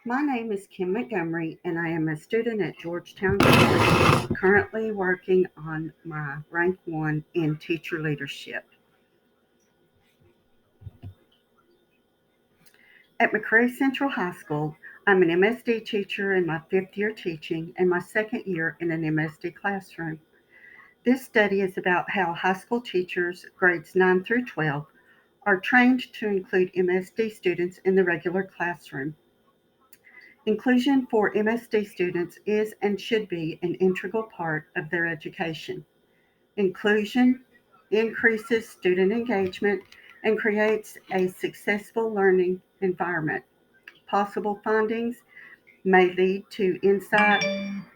My name is Kim Montgomery, and I am a student at Georgetown College, currently working on my Rank 1 in teacher leadership. At McRae Central High School, I'm an MSD teacher in my fifth year teaching and my second year in an MSD classroom. This study is about how high school teachers, grades 9 through 12, are trained to include MSD students in the regular classroom. Inclusion for MSD students is and should be an integral part of their education. Inclusion increases student engagement and creates a successful learning environment. Possible findings may lead to insight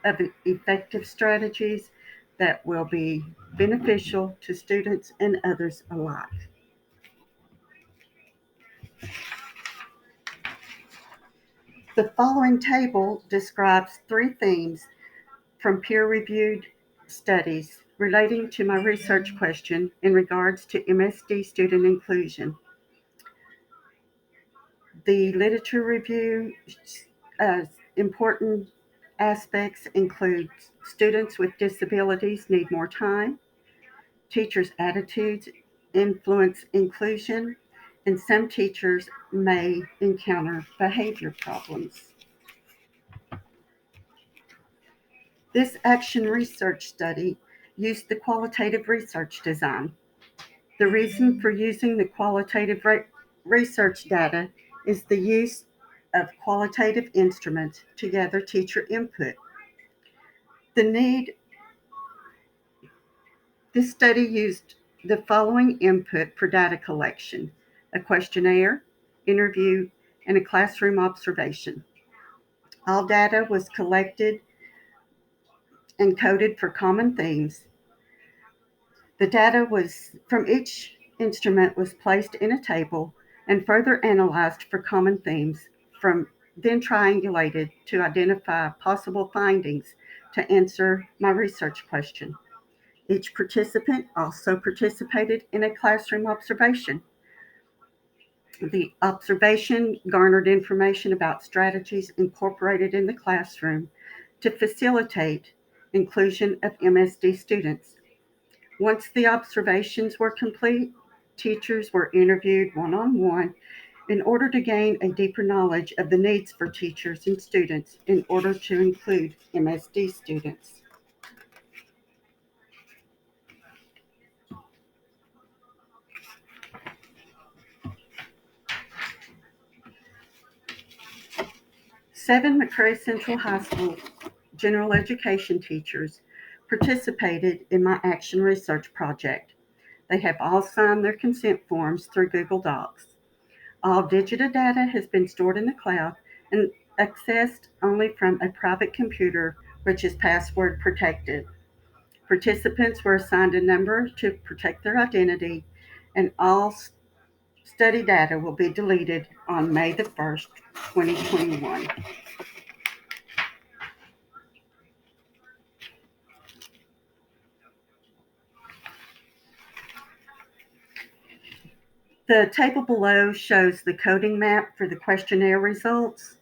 of effective strategies that will be beneficial to students and others alike. The following table describes three themes from peer-reviewed studies relating to my research question in regards to MSD student inclusion. The literature review uh, important aspects include students with disabilities need more time, teachers' attitudes influence inclusion, and some teachers may encounter behavior problems. This action research study used the qualitative research design. The reason for using the qualitative research data is the use of qualitative instruments to gather teacher input. The need This study used the following input for data collection: a questionnaire, interview, and a classroom observation. All data was collected and coded for common themes. The data was from each instrument was placed in a table and further analyzed for common themes, from then triangulated to identify possible findings to answer my research question. Each participant also participated in a classroom observation. The observation garnered information about strategies incorporated in the classroom to facilitate inclusion of MSD students. Once the observations were complete, teachers were interviewed one on one in order to gain a deeper knowledge of the needs for teachers and students in order to include MSD students. Seven McRae Central High School general education teachers participated in my action research project. They have all signed their consent forms through Google Docs. All digital data has been stored in the cloud and accessed only from a private computer, which is password protected. Participants were assigned a number to protect their identity, and all study data will be deleted on May the 1st, 2021. The table below shows the coding map for the questionnaire results.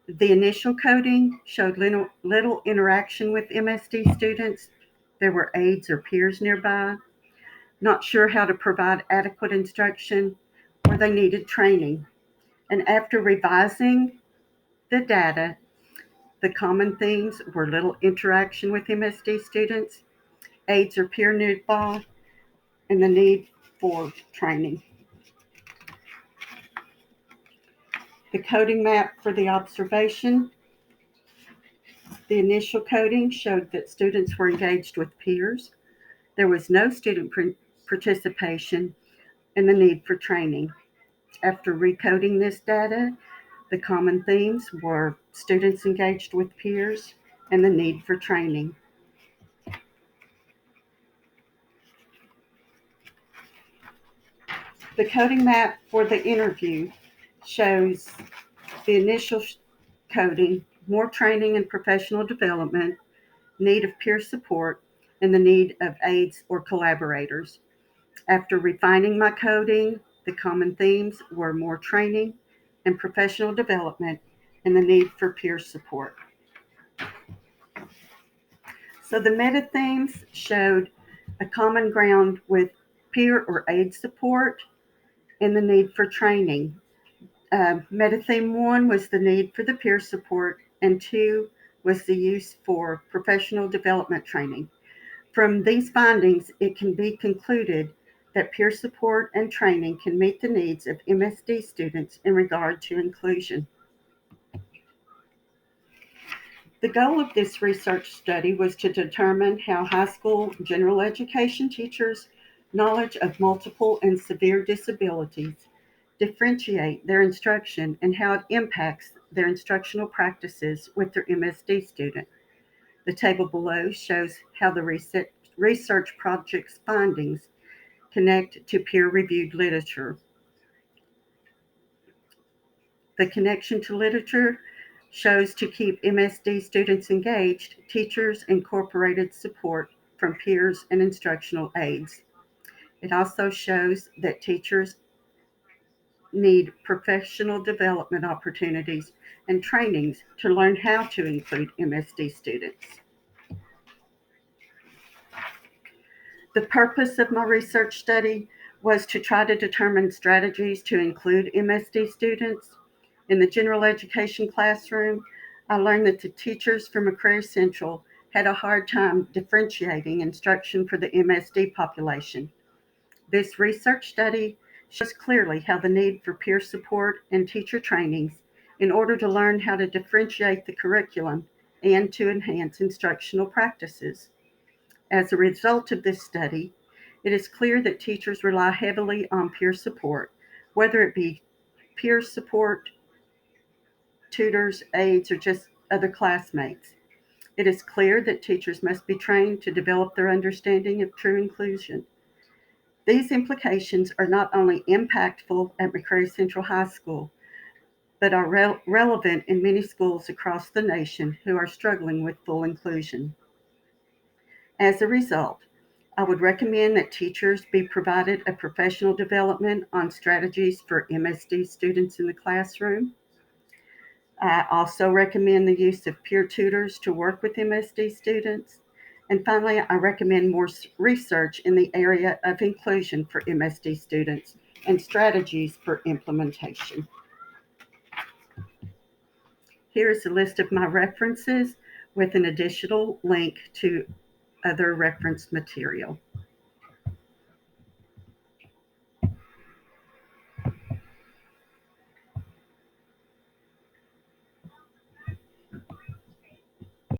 The initial coding showed little interaction with MSD students. There were aides or peers nearby, not sure how to provide adequate instruction, or they needed training. And after revising the data, the common themes were little interaction with MSD students, aides or peer nearby, and the need for training. The coding map for the observation. The initial coding showed that students were engaged with peers. There was no student participation and the need for training. After recoding this data, the common themes were students engaged with peers and the need for training. The coding map for the interview shows the initial coding, more training and professional development, need of peer support, and the need of aides or collaborators. After refining my coding, the common themes were more training and professional development, and the need for peer support. So the meta themes showed a common ground with peer or aid support and the need for training. Meta theme 1 was the need for the peer support, and 2 was the use for professional development training. From these findings, it can be concluded that peer support and training can meet the needs of MSD students in regard to inclusion. The goal of this research study was to determine how high school general education teachers' knowledge of multiple and severe disabilities differentiate their instruction and how it impacts their instructional practices with their MSD student. The table below shows how the research project's findings connect to peer-reviewed literature. The connection to literature shows to keep MSD students engaged, teachers incorporated support from peers and instructional aides. It also shows that teachers need professional development opportunities and trainings to learn how to include MSD students. The purpose of my research study was to try to determine strategies to include MSD students. In the general education classroom, I learned that the teachers from McCrary Central had a hard time differentiating instruction for the MSD population. This research study shows clearly how the need for peer support and teacher trainings in order to learn how to differentiate the curriculum and to enhance instructional practices. As a result of this study, it is clear that teachers rely heavily on peer support, whether it be peer support, tutors, aides, or just other classmates. It is clear that teachers must be trained to develop their understanding of true inclusion. These implications are not only impactful at McCrary Central High School, but are relevant in many schools across the nation who are struggling with full inclusion. As a result, I would recommend that teachers be provided a professional development on strategies for MSD students in the classroom. I also recommend the use of peer tutors to work with MSD students. And finally, I recommend more research in the area of inclusion for MSD students and strategies for implementation. Here is a list of my references with an additional link to other reference material.